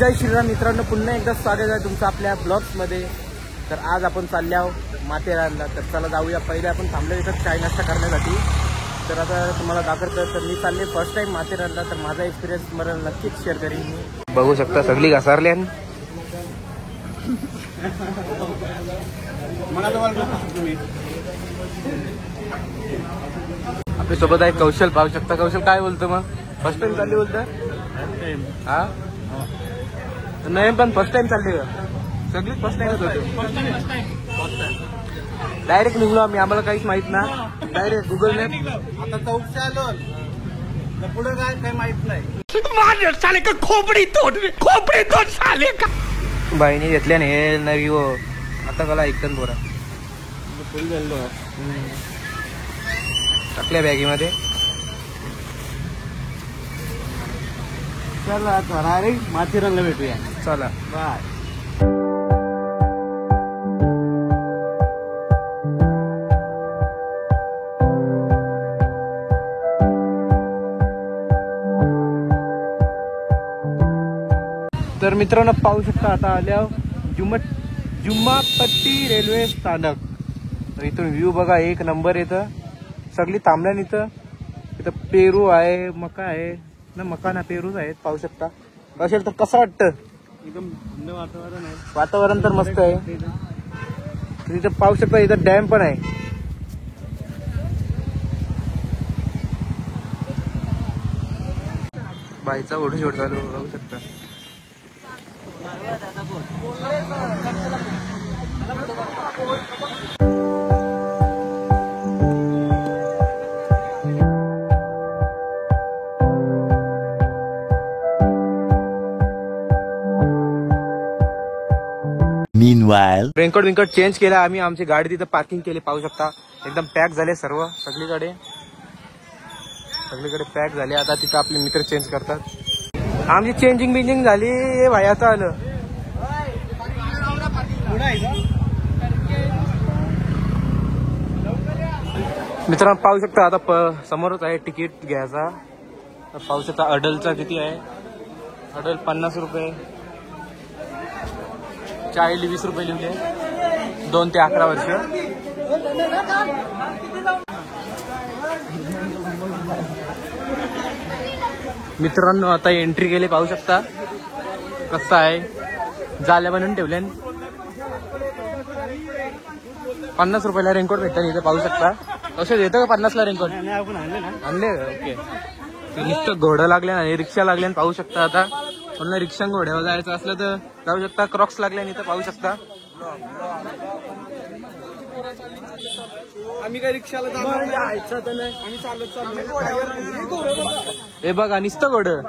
जय श्रीराम मित्रांनो, पुन्हा एकदा स्वागत आहे तुमचं आपल्या ब्लॉग्समध्ये. तर आज आपण चालले आहोत माथेरानला. तर चला जाऊया. पहिले आपण थांबलो इथं चाय नाश्ता करण्यासाठी. तर आता तुम्हाला दाखवतं, तर मी चालले फर्स्ट टाइम माथेरानला. तर माझा एक्सपिरियन्स मला नक्कीच शेअर करीन मी. बघू शकता सगळी घसारली. आपल्या सोबत आहे कौशल. पाहू शकता. कौशल काय बोलतो मग? फर्स्ट टाइम चालली बोलतं? हा नाही, पण फर्स्ट टाइम चालली का? सगळी फर्स्ट टाइमच होते. डायरेक्ट निघलो आम्ही. आम्हाला काहीच माहित ना. Direct Google map. आता चौकशी आलो पुढे काय काही माहित नाही. साले का खोपडी तोड साले का. बाईने घेतल्या नाही नवी हो. आता कला ऐकतं बोरा फुल झालो टाकल्या बॅगीमध्ये. चला थरारे माथेरानला भेटूया. चला बाय. तर मित्रांनो पाहू शकता आता आल्या जुम्मापट्टी रेल्वे स्थानक. तर इथून व्ह्यू बघा, एक नंबर येतं. सगळी थांबल्यान इथं पेरू आहे, मका आहे ना. मका ना पेरूच आहेत. पाहू शकता. असेल तर कसं वाटतं? एकदम थंड वातावरण आहे. वातावरण तर मस्त आहे. तिथं पाहू शकता इथं डॅम पण आहे. बाईचा ओढू शोध चालू बघू शकता. Meanwhile, रेनकोट चेंज केला आम्ही. आमची गाडी तिथं पार्किंग केली. पाहू शकता एकदम पॅक झाले सर्व. सगळीकडे पॅक झाले. आता तिथं आपले मित्र चेंज करतात. आमची चेंजिंग झाली. हे भाई आता आलं. मित्रांनो पाहू शकता आता समोरच आहे तिकीट घ्यायचा. पाहू शकता अडलचा किती आहे. अडल 50 रुपये. चाळीस 20 रुपये लिहिले. 2 ते 11 वर्ष. मित्रांनो आता एंट्री केली. पाहू शकता कसं आहे. जाल्या बनवून ठेवल्या. 50 रुपयाला रेनकोट भेटतात इथे. पाहू शकता. कसं देतं का 50ला रेनकोट? आणले ओके. नुसतं घोडं लागले आणि रिक्षा लागल्या. पाहू शकता आता कोणाला रिक्षा घोड्यावर जायचं असलं तर जाऊ शकता. क्रॉक्स लागल्या इथं. पाहू शकता. आम्ही काय रिक्षाला जायचं तर नाही. आम्ही चालत चाललो. हे बघा नुसतं घोडं.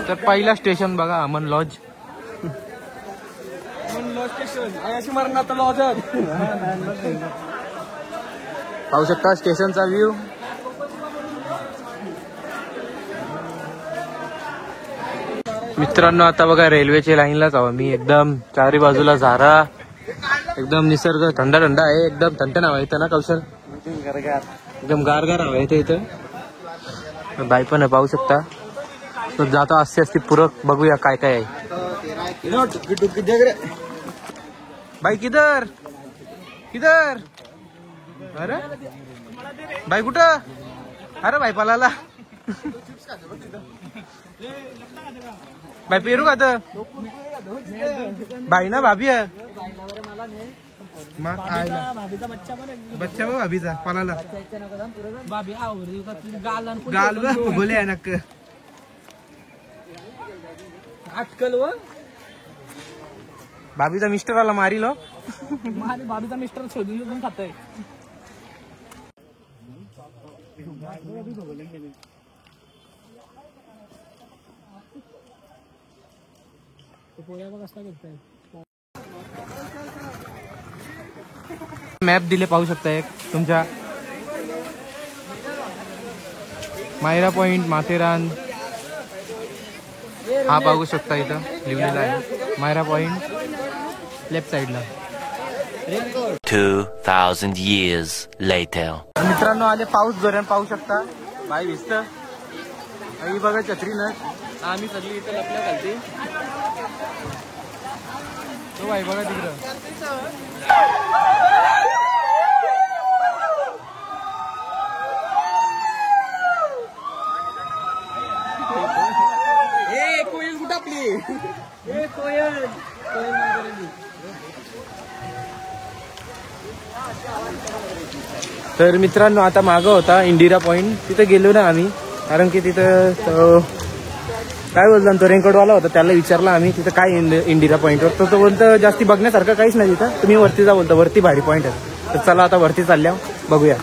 तर पहिला स्टेशन बघा अमन लॉज. पाहू शकता स्टेशनचा व्ह्यू. मित्रांनो आता बघा रेल्वेच्या लाईनलाच आहो मी. एकदम चारी बाजूला झारा. एकदम निसर्ग थंड आहे. एकदम थंड नाव आहे इथं ना कौशल. एकदम गारगार हवं आहे इथं. बाई पण आहे पाहू शकता. तर जातो असते पूरक. बघूया काय काय आहे. बाई किधर अरे बाई कुठं? अरे बाई पलाला. बाई पेरू का तर बाई ना भाभी आहे. बच्चा बघ भाभीचा पलाला. गाल बोले आहे नक्क आजकाल भाभीचा मिस्टर आला मारीलो. भाभीचा मिस्टर शोधून खातोय. मॅप दिले पाहू शकता. एक तुमच्या मायरा पॉइंट माथेरान हा बघू शकता. इथं लिहिलेला आहे मायरा पॉइंट लेफ्ट साइडला. 2,000 years later. मित्रांनो आले पाऊस जोरात पाहू शकता. बाई भिजत आई बघा छत्री ना आम्ही सगळी इथं लपल्या घालते. तो बाई बघा तिकडं. कोयल कुठं आपली कोयल. तर मित्रांनो आता मागं होता इंदिरा पॉइंट, तिथं गेलो ना आम्ही. कारण की तिथं काय बोलतो तो रेनकोटवाला होता, त्याला विचारलं आम्ही तिथं काय इंदिरा पॉईंटवर. तो बोलतो जास्ती बघण्यासारखं काहीच नाही तिथं, तुम्ही वरती जा बोलतो, वरती भारी पॉईंट आहे. तर चला आता वरती चालल्या बघूया.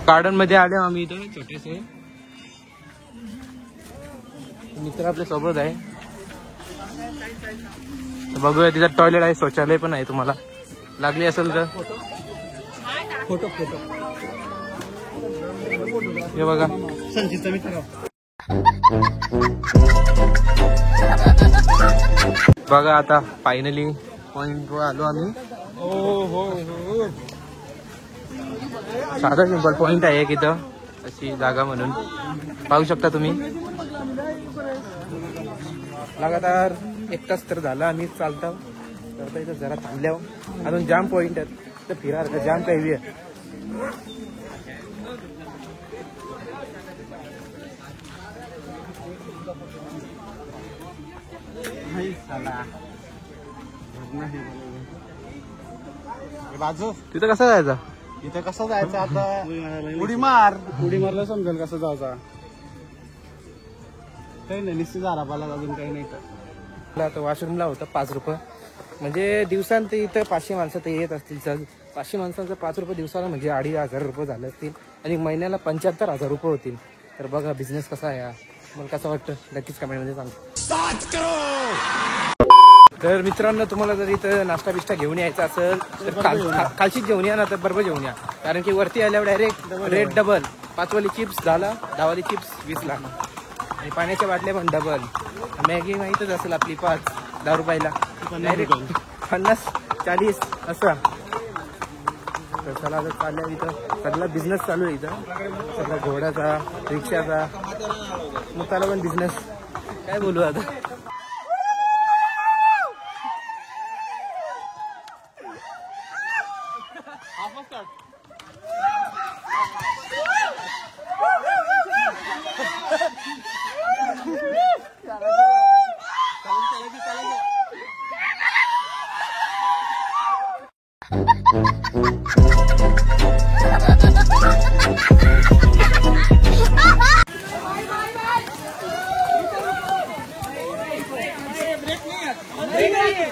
गार्डन मध्ये आले आम्ही इथं छोटेसे. मित्र आपल्या सोबत आहे. बघूया तिथं टॉयलेट आहे, शौचालय पण आहे. तुम्हाला लागली असेल तर फोटो हे बघा. संचितचा मित्र बघा आता फायनली पॉइंट वर आलो आम्ही. साधा सिंपल पॉइंट आहे एक इथं अशी जागा म्हणून पाहू शकता तुम्ही. लगातार 1 तास तर झाला आम्ही चालतो. तर इथं जरा थांबल्यावर अजून जाम पॉइंट आहेत तर फिरायला जाम काही आहे. बाजू तिथं कसं जायचं. इथं कसं जायचं आता. उडी मारला समजेल कसं जायचा. काही नाही निश्चित झाला अजून काही नाही. तर आता वॉशरूमला होतं 5 रुपये म्हणजे दिवसांत इथं 500 माणसं तर येत असतील. सर 500 माणसांचं 5 रुपये दिवसाला म्हणजे 2,500 रुपये झाले असतील आणि महिन्याला 75,000 रुपये होतील. तर बघा बिझनेस कसा आहे. मला कसं वाटतं नक्कीच कमेंटमध्ये सांगा. तर मित्रांनो तुम्हाला जर इथं नाश्ता बिष्टा घेऊन यायचा असेल तर खालशीच घेऊन या ना, तर बरोबर घेऊन या. कारण की वरती आल्यावर डायरेक्ट रेट डबल. 5 वाली चिप्स 10ला, 10 वाली चिप्स 20ला आणि पाण्याच्या बाटल्या पण डबल. मॅगी माहीतच असेल आपली 10 रुपयाला डायरेक्ट 50, 40 असं. तर चला आता चालल्या इथं सगळा बिझनेस चालू आहे. इथं सगळा घोड्याचा रिक्षाचा मुताला पण बिझनेस काय बोलू आता.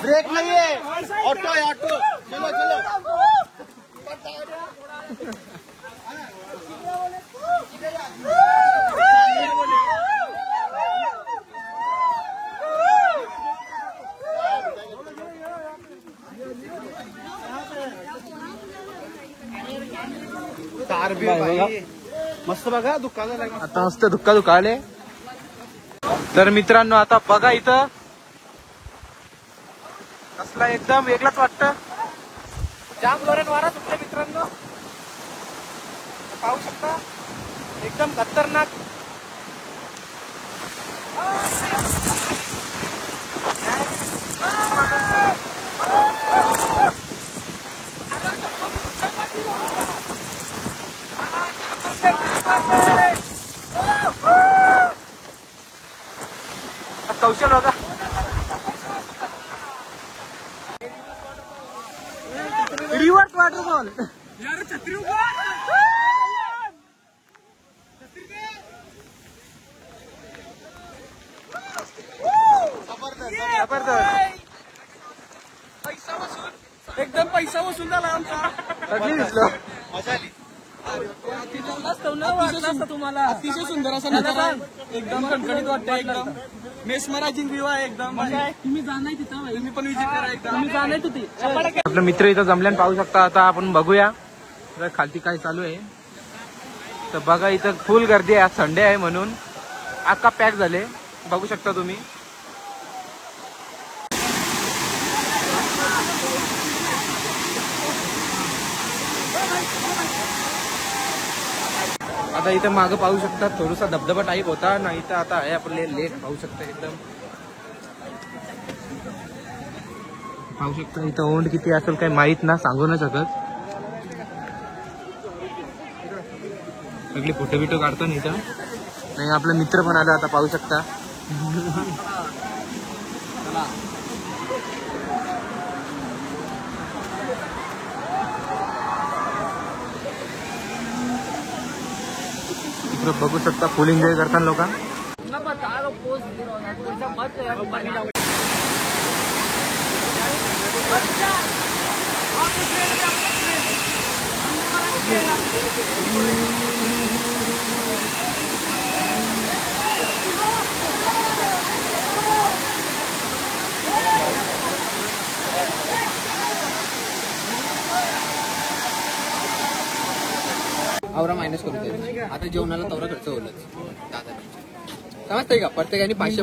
ब्रेक नाहीये. ऑटो आहे ऑटो. चलो चलो. मस्त बघा दुकान आता मस्त धुक्का आले. तर मित्रांनो आता बघा इथं कसला एकदम वेगळाच वाटतं. जाम जोरात वारा सुटला मित्रांनो पाहू शकता. एकदम खतरनाक. कौशल बघा. Reverse waterfall. एकदम पैसा वसूल झाला आमचा. तुम्हाला अतिशय सुंदर असं नजारा एकदम खणखणीत वाटतं. एकदम मेस्मरायझिंग व्ह्यू आहे एकदम. तुम्ही जाणार तिथं, तुम्ही पण विजिट करा एकदा. तुम्ही जाणार तिथे. आपलं मित्र इथं जमल्यानं पाहू शकता. आता आपण बघूया खालती काय चालू आहे. तर बघा इथं फुल गर्दी आहे. आज संडे आहे म्हणून अख्खा पॅक झाले. बघू शकता तुम्ही. आता इथं मागं पाहू शकता थोडासा धबधबा टाईप होता ना. इथं आता आहे आपले लेक पाहू शकता. एकदम पाहू शकता. इथं ओंड किती असेल काही माहित ना, सांगू नाही शकत. सगळे फोटो बिटो काढतो ना इथं. नाही आपला मित्र पण आला आता पाहू शकता. इकडं बघू शकता फुल एन्जॉय करताना लोक. आवरा मायनस करू दे. आता जेवणाला तेवढा खर्च होलच समजतंय का. प्रत्येकाने 500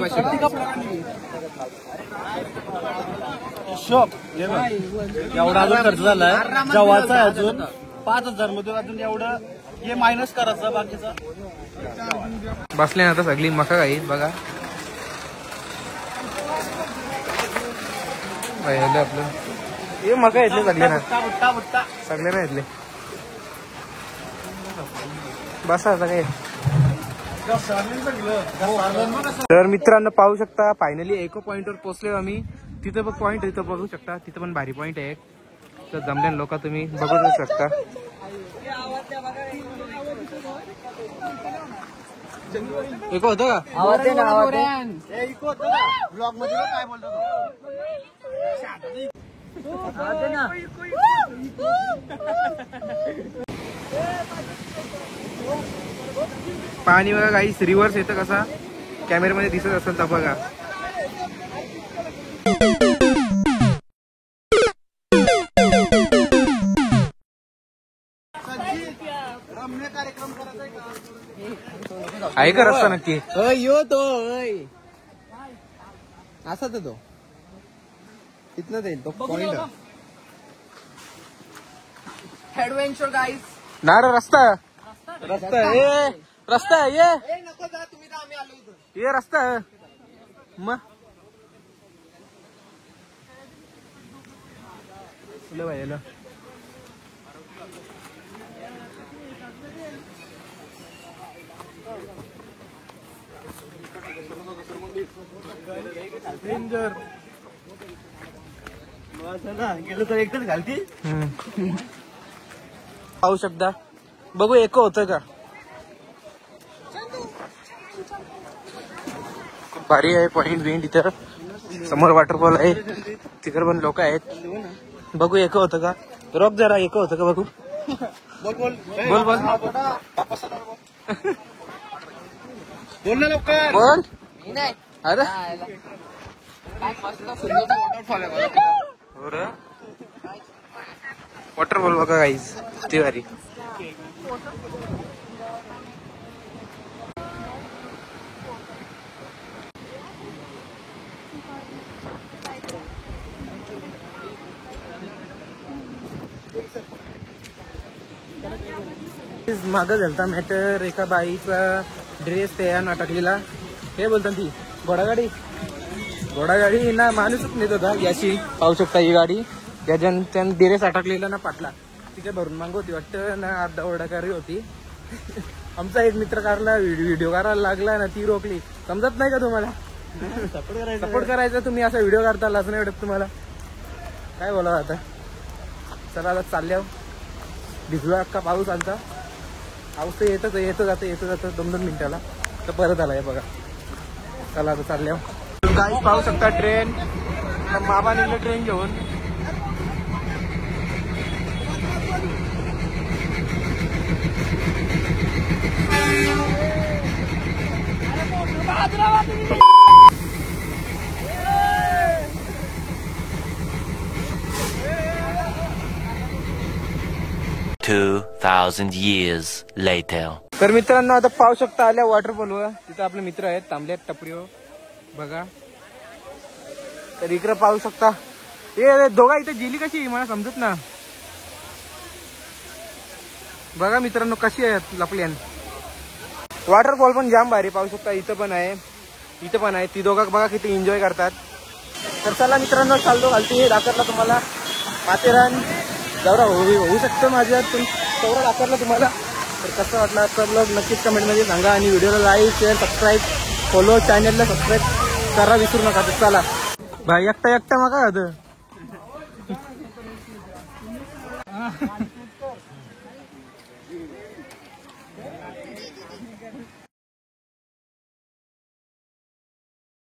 एवढा अजून खर्च झालाय. जेवायचा आहे अजून 5,000 मध्ये. अजून एवढं हे मायनस करायचं बाकीचं. बसले ना आता सगळी मका काही बघा. आपलं हे मका येतले सगळे ना. सगळे ना येतले. बसा आता काय. तर मित्रांनो पाहू शकता फायनली इको पॉइंट वर पोहोचले आम्ही. तिथं पण पॉइंट इथं बघू शकता. तिथं पण भारी पॉइंट आहे. तर जमल्या लोक तुम्ही बघू शकता. इको होतं का ब्लॉग मध्ये काय बोलतो पाणी बघा काही रिव्हर्स येतं कसा कॅमेऱ्यामध्ये दिसत असेल तर बघा. आहे का रस्ता नक्की. यो तो असा तर तो तिथनं जाईल तो पॉइंट. Adventure guys. ना रे रस्ता रस्ता ये रस्ता ये नको जा तुम्ही जा. आम्ही आलो इथं. ये रस्ता मग भाई गेलो तर एकच घालती. पाहू शकता. बघू एको होतं का. खूप भारी आहे पॉइंट बिंट. इथं समोर वॉटरफॉल आहे. तिकडे पण लोक आहेत. बघू एको होतं का. रोक जरा एको होतं का बघू. बोल बोल बोल बोल बोल ना लवकर. बोल. नाही अरे काय मस्त सुंदर वॉटरफॉल आहे. वॉटरफॉल बघा गाईज किती भारी. मागं झालता मॅटर. एका बाईचा ड्रेस तयार अटकलेला. हे बोलतात ती घोडागाडी. घोडागाडी ना माणूसच नेत होता याची. पाहू शकता ही गाडी. याच्यानं त्यानं ड्रेस अटकलेला ना पाटला. तिच्या भरून मागं होती वाटतं ना. अर्धा ओरडाकारी होती. आमचा एक मित्र कारला व्हिडिओ करायला लागला ना. ती रोखली. समजत नाही का तुम्हाला. सपोर्ट करायचा. तुम्ही असा व्हिडिओ करता लाच नाही वाटत तुम्हाला. काय बोला आता. चला आता चालल्यावर भिजलो अख्खा पाऊस आलता. पाऊस तर येतं जातं 2-2 मिनिटाला. तर परत आला आहे बघा. चला आता चालल्यावर गाईस पाहू शकता ट्रेन. बाबा निघले ट्रेन घेऊन. Two 2,000 years later. तर मित्रांनो आता पाहू शकता आल्या वॉटरफॉलवर. तिथं आपले मित्र आहेत थांबले टपरीवर बघा. तर इकडे पाहू शकता. हे दोघा इथे गेली कशी मला समजत ना. बघा मित्रांनो कशी आहे लपल्यान. वॉटरफॉल पण जाम भारी पाहू शकता. इथं पण आहे ती दोघा बघा किती एन्जॉय करतात. तर चला मित्रांनो चाललो खालती दाखवला तुम्हाला माथेरान दौरा होऊ शकतो माझ्या दौरा दाखवला तुम्हाला. तर कसं वाटलं तर लोक नक्कीच कमेंटमध्ये सांगा आणि व्हिडिओला लाईक शेअर सबस्क्राईब फॉलो चॅनलला सबस्क्राईब करा विसरू नका. तर चला भाई एकटा मग काय होतं.